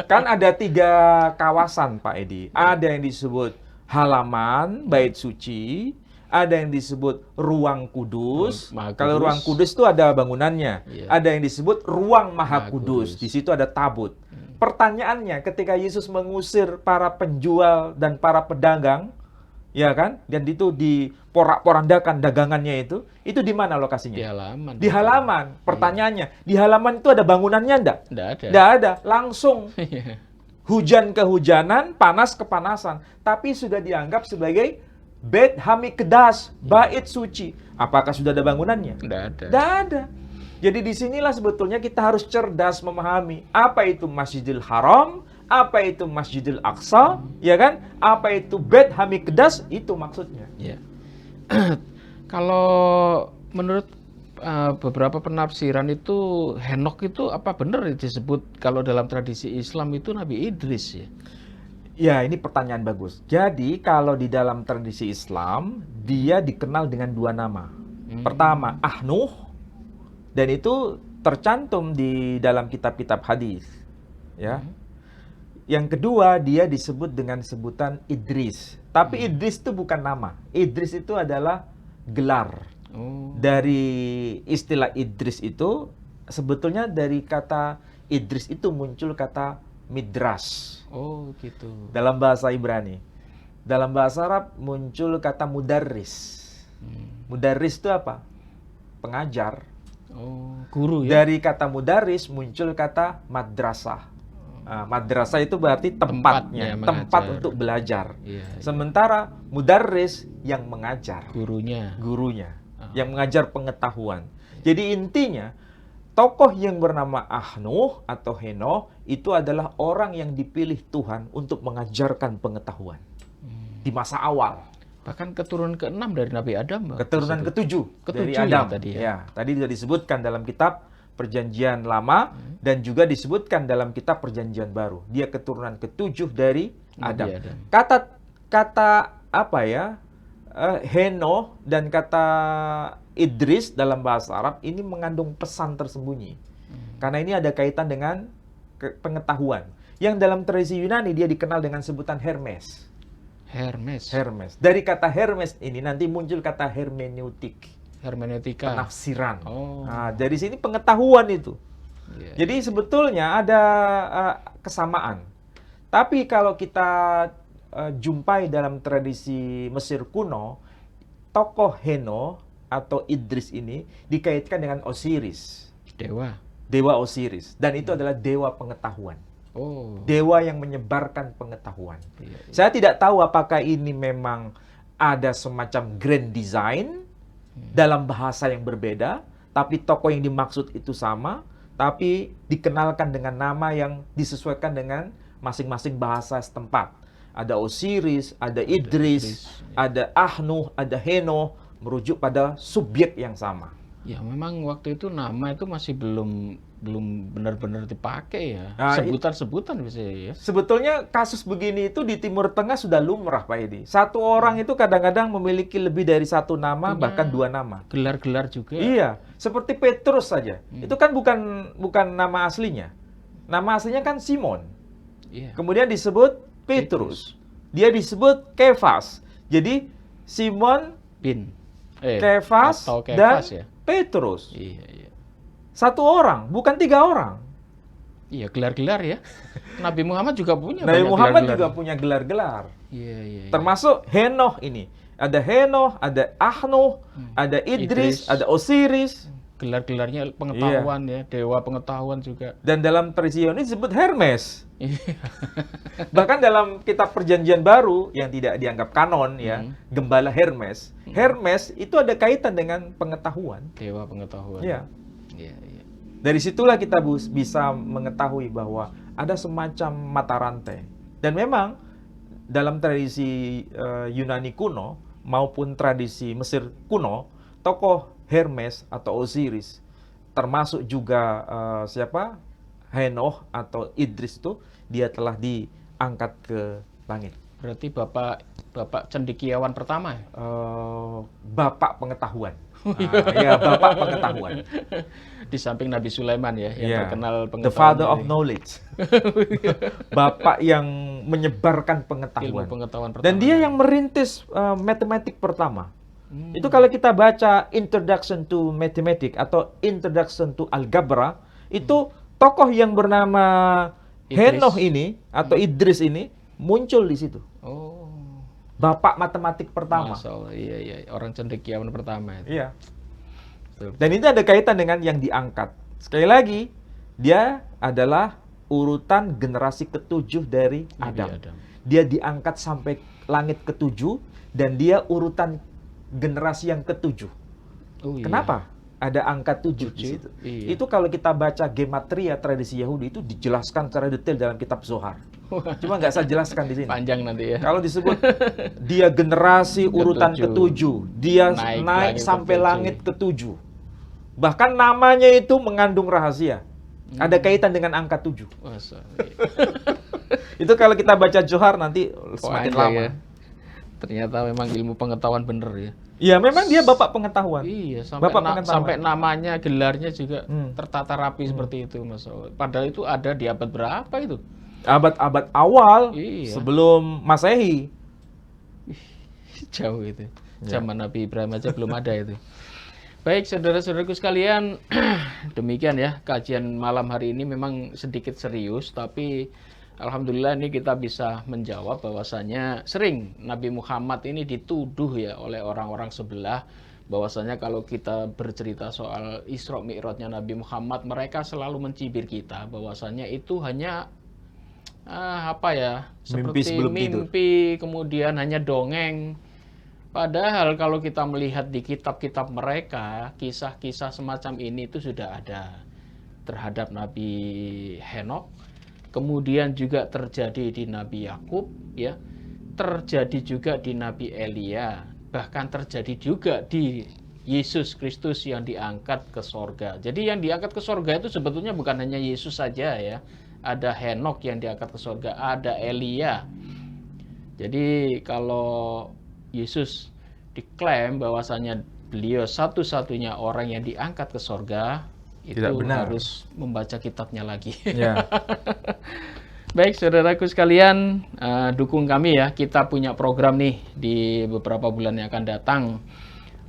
kan ada 3 kawasan Pak Edi. Ada yang disebut halaman bait suci, ada yang disebut ruang kudus. Maha Kalau Kudus. ruang kudus itu ada bangunannya. Iya. Ada yang disebut ruang Maha maha kudus. Kudus. Di situ ada tabut. Pertanyaannya, ketika Yesus mengusir para penjual dan para pedagang, ya kan? Dan itu diporak-porandakan dagangannya itu di mana lokasinya? Di halaman. Di halaman. Pertanyaannya, di halaman itu ada bangunannya enggak? Nggak ada. Tidak ada, langsung hujan kehujanan, panas kepanasan, tapi sudah dianggap sebagai Bait Hamikedas, bait suci. Apakah sudah ada bangunannya? Nggak ada. Tidak ada. Jadi disinilah sebetulnya kita harus cerdas memahami apa itu Masjidil Haram, apa itu Masjidil Aqsa, ya kan? Apa itu Bait Hamikedas, itu maksudnya. Ya. Kalau menurut beberapa penafsiran itu Henokh itu apa benar disebut kalau dalam tradisi Islam itu Nabi Idris ya? Ya, ini pertanyaan bagus. Jadi, kalau di dalam tradisi Islam, dia dikenal dengan 2 nama. Pertama, Ahnuh, dan itu tercantum di dalam kitab-kitab hadis. Ya. Yang kedua, dia disebut dengan sebutan Idris. Tapi Idris itu bukan nama. Idris itu adalah gelar. Oh. Dari istilah Idris itu, sebetulnya dari kata Idris itu muncul kata midras. Oh, gitu. Dalam bahasa Ibrani. Dalam bahasa Arab muncul kata mudarris. Mudarris itu apa? Pengajar. Oh, guru ya. Dari kata mudarris muncul kata madrasah. Nah, madrasah itu berarti tempatnya, Tempatnya tempat mengajar. untuk belajar. Iya, iya. Sementara mudarris yang mengajar, Gurunya. gurunya, yang mengajar pengetahuan. Jadi intinya, tokoh yang bernama Ahnuh atau Henokh itu adalah orang yang dipilih Tuhan untuk mengajarkan pengetahuan di masa awal. Bahkan keturunan ke-6 dari Nabi Adam. Keturunan ke-7 dari Ke-7 ya Adam. tadi ya? Ya, tadi sudah disebutkan dalam kitab Perjanjian Lama dan juga disebutkan dalam kitab Perjanjian Baru. Dia keturunan ke-7 dari Nabi Adam. Adam. Kata apa ya? Henokh dan kata Idris dalam bahasa Arab ini mengandung pesan tersembunyi. Karena ini ada kaitan dengan pengetahuan. Yang dalam tradisi Yunani dia dikenal dengan sebutan Hermes. Hermes. Hermes. Dari kata Hermes ini nanti muncul kata hermeneutik, Hermeneutika. penafsiran. Oh. Nah, dari sini pengetahuan itu. Iya. Jadi sebetulnya ada kesamaan. Tapi kalau kita jumpai dalam tradisi Mesir kuno, tokoh Henokh atau Idris ini dikaitkan dengan Osiris, Dewa. dewa Osiris, dan itu adalah dewa pengetahuan. Oh. Dewa yang menyebarkan pengetahuan. Iya, iya. Saya tidak tahu apakah ini memang ada semacam grand design dalam bahasa yang berbeda, tapi tokoh yang dimaksud itu sama, tapi dikenalkan dengan nama yang disesuaikan dengan masing-masing bahasa setempat. Ada Osiris, ada Idris, ada Ahnuh, ada Henokh, merujuk pada subjek yang sama. Ya memang waktu itu nama itu masih belum benar-benar dipakai ya. Nah, Sebutan-sebutan bisa ya. Sebetulnya kasus begini itu di Timur Tengah sudah lumrah Pak Edi. Satu orang itu kadang-kadang memiliki lebih dari 1 nama, Punya bahkan 2 nama. Gelar-gelar juga. Iya, seperti Petrus saja. Itu kan bukan nama aslinya. Nama aslinya kan Simon. Iya. Kemudian disebut Petrus. Dia disebut Kefas. Jadi Simon, Bin. Kefas, Atau dan Kefas ya. Petrus. Iya, iya. 1 orang, bukan 3 orang. Iya, gelar-gelar ya. Nabi Muhammad juga punya Nabi banyak Muhammad gelar-gelar. juga punya gelar-gelar. Iya, iya, iya. Termasuk Henoh ini. Ada Henoh, ada Ahnuh, ada Idris. Idris, ada Osiris. Gelar-gelarnya pengetahuan ya, dewa pengetahuan juga. Dan dalam tradisi Yahudi disebut Hermes. Iya. Bahkan dalam kitab Perjanjian Baru yang tidak dianggap kanon ya, Gembala Hermes. Hermes itu ada kaitan dengan pengetahuan. Dewa pengetahuan. Ya. Iya, iya. Dari situlah kita bisa mengetahui bahwa ada semacam mata rantai. Dan memang dalam tradisi Yunani kuno maupun tradisi Mesir kuno, tokoh Hermes atau Osiris, termasuk juga siapa? Henoh atau Idris itu, dia telah diangkat ke langit. Berarti Bapak cendekiawan pertama ya? Bapak pengetahuan. Ya, Bapak pengetahuan. Di samping Nabi Sulaiman ya, yang Ya, terkenal pengetahuan. the father of knowledge. Bapak yang menyebarkan Ilmu pengetahuan. pengetahuan pertama. Dan dia yang merintis matematik pertama. Itu kalau kita baca Introduction to Mathematics atau Introduction to Algebra, itu tokoh yang bernama Idris. Henoh ini atau Idris ini muncul di situ. Oh. Bapak matematik pertama. Masya Allah, iya, iya. Orang cendekiawan pertama itu. Iya. Betul. Dan itu ada kaitan dengan yang diangkat. Sekali lagi, dia adalah urutan generasi ketujuh dari Nabi Adam. Dia diangkat sampai langit ketujuh dan dia urutan generasi yang ketujuh. Oh, iya. Kenapa? Ada angka 7 di situ. Iya. Itu kalau kita baca gematria tradisi Yahudi itu dijelaskan secara detail dalam kitab Zohar. Cuma nggak saya jelaskan di sini. Panjang nanti ya. Kalau disebut dia generasi urutan ketujuh, dia naik sampai langit ketujuh. Bahkan namanya itu mengandung rahasia. Ada kaitan dengan angka 7. Masa, Itu kalau kita baca Zohar nanti semakin lama. Ya. Ternyata memang ilmu pengetahuan bener ya. Iya, memang dia bapak pengetahuan. Iya, sampai namanya, gelarnya juga tertata rapi seperti itu, Mas. Padahal itu ada di abad berapa itu? Abad-abad awal Iya. sebelum Masehi. Jauh itu. Zaman Nabi Ibrahim aja belum ada itu. Baik, saudara-saudaraku sekalian, demikian ya kajian malam hari ini memang sedikit serius, tapi alhamdulillah ini kita bisa menjawab bahwasanya sering Nabi Muhammad ini dituduh ya oleh orang-orang sebelah bahwasanya kalau kita bercerita soal Isra Mi'rajnya Nabi Muhammad, mereka selalu mencibir kita bahwasanya itu hanya seperti mimpi, kemudian hanya dongeng. Padahal kalau kita melihat di kitab-kitab mereka, kisah-kisah semacam ini itu sudah ada terhadap Nabi Henokh. Kemudian juga terjadi di Nabi Yakub, ya, terjadi juga di Nabi Elia, bahkan terjadi juga di Yesus Kristus yang diangkat ke sorga. Jadi yang diangkat ke sorga itu sebetulnya bukan hanya Yesus saja ya, ada Henokh yang diangkat ke sorga, ada Elia. Jadi kalau Yesus diklaim bahwasanya beliau satu-satunya orang yang diangkat ke sorga, itu harus membaca kitabnya lagi. Ya. Baik, saudaraku sekalian, dukung kami ya. Kita punya program nih di beberapa bulan yang akan datang.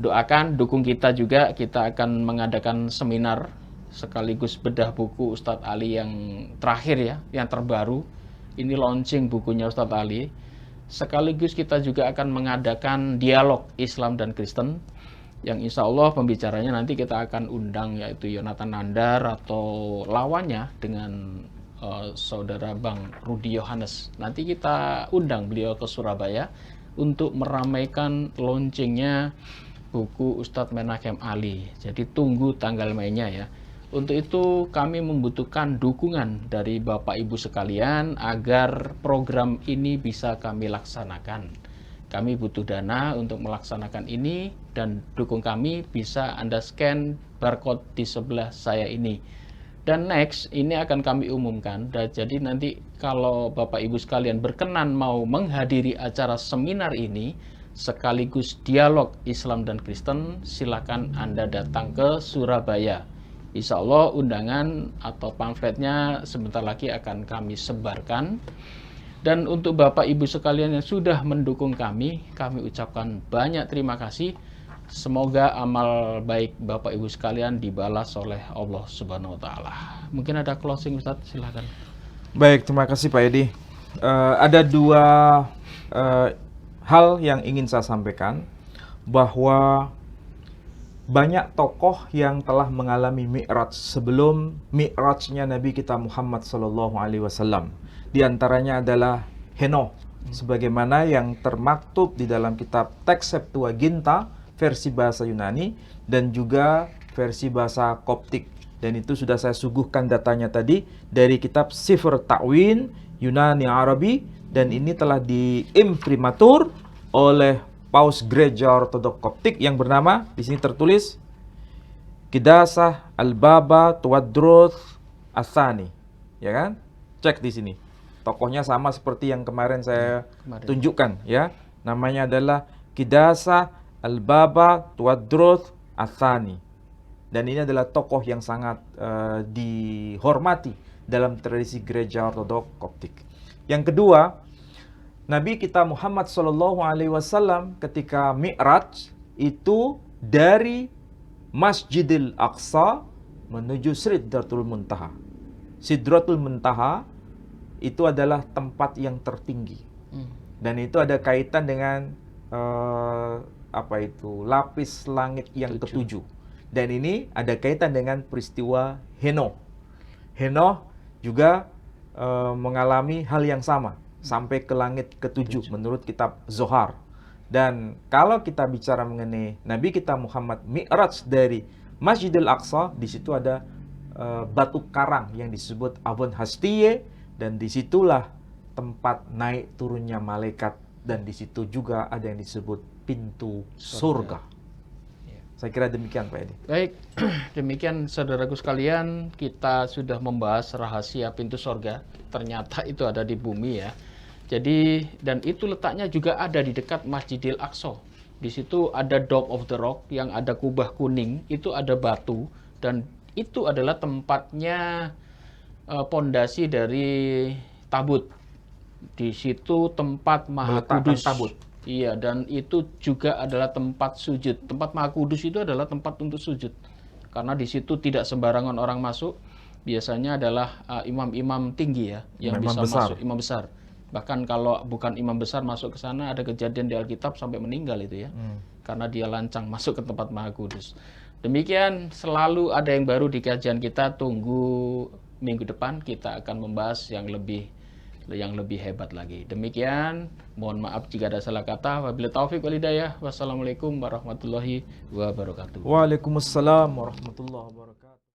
Doakan, dukung kita juga. Kita akan mengadakan seminar sekaligus bedah buku Ustadz Ali yang terakhir ya, yang terbaru. Ini launching bukunya Ustadz Ali. Sekaligus kita juga akan mengadakan dialog Islam dan Kristen, yang insya Allah pembicaranya nanti kita akan undang yaitu Yonatan Nandar atau lawannya dengan saudara Bang Rudi Yohanes. Nanti kita undang beliau ke Surabaya untuk meramaikan launchingnya buku Ustadz Menahem Ali. Jadi tunggu tanggal mainnya ya. Untuk itu kami membutuhkan dukungan dari Bapak Ibu sekalian agar program ini bisa kami laksanakan. Kami butuh dana untuk melaksanakan ini dan dukung kami bisa Anda scan barcode di sebelah saya ini. Dan next ini akan kami umumkan. Dan jadi nanti kalau Bapak Ibu sekalian berkenan mau menghadiri acara seminar ini sekaligus dialog Islam dan Kristen, silakan Anda datang ke Surabaya. Insya Allah undangan atau pamfletnya sebentar lagi akan kami sebarkan. Dan untuk Bapak Ibu sekalian yang sudah mendukung kami ucapkan banyak terima kasih. semoga amal baik Bapak Ibu sekalian dibalas oleh Allah Subhanahu wa taala. Mungkin ada closing Ustaz, silakan. Baik, terima kasih Pak Edi. Ada dua hal yang ingin saya sampaikan, bahwa banyak tokoh yang telah mengalami mi'raj sebelum mi'rajnya Nabi kita Muhammad SAW. Di antaranya adalah Henokh, sebagaimana yang termaktub di dalam kitab teks Septuaginta versi bahasa Yunani dan juga versi bahasa Koptik. Dan itu sudah saya suguhkan datanya tadi dari kitab Sifr Ta'win Yunani Arabi, dan ini telah diimprimatur oleh Paus Gereja Ortodok Koptik yang bernama, di sini tertulis Qidasah Al-Baba Tuwadroth Athani, ya kan? Cek di sini. Tokohnya sama seperti yang kemarin saya tunjukkan, ya. Namanya adalah Qidasah Al-Baba Tuwadroth Athani. Dan ini adalah tokoh yang sangat dihormati dalam tradisi Gereja Ortodok Koptik. Yang kedua, Nabi kita Muhammad SAW ketika Mi'raj itu dari Masjidil Aqsa menuju Sidratul Muntaha. Sidratul Muntaha itu adalah tempat yang tertinggi. Dan itu ada kaitan dengan lapis langit yang ketujuh. Dan ini ada kaitan dengan peristiwa Henokh. Henokh juga mengalami hal yang sama sampai ke langit ketujuh menurut kitab Zohar. Dan kalau kita bicara mengenai Nabi kita Muhammad Mi'raj dari Masjidil Aqsa, di situ ada batu karang yang disebut Avon Hastiye, dan disitulah tempat naik turunnya malaikat, dan di situ juga ada yang disebut pintu surga. Saya kira demikian Pak Edi. Baik, demikian saudaraku sekalian, kita sudah membahas rahasia pintu surga. Ternyata itu ada di bumi, ya. Jadi, dan itu letaknya juga ada di dekat Masjidil Aqsa. Di situ ada Dome of the Rock yang ada kubah kuning, itu ada batu, dan itu adalah tempatnya pondasi dari tabut. Di situ tempat Maha Kudus. Tabut. Iya, dan itu juga adalah tempat sujud. Tempat Maha Kudus itu adalah tempat untuk sujud. Karena di situ tidak sembarangan orang masuk. Biasanya adalah imam-imam tinggi, ya, yang bisa masuk, imam besar. Bahkan kalau bukan imam besar masuk ke sana, ada kejadian di Alkitab sampai meninggal itu, ya. Karena dia lancang masuk ke tempat Maha Kudus. Demikian, selalu ada yang baru di kajian kita. Tunggu minggu depan kita akan membahas yang lebih hebat lagi. Demikian, mohon maaf jika ada salah kata. Wabillahi taufik wal hidayah. Wassalamualaikum warahmatullahi wabarakatuh. Waalaikumsalam warahmatullahi wabarakatuh.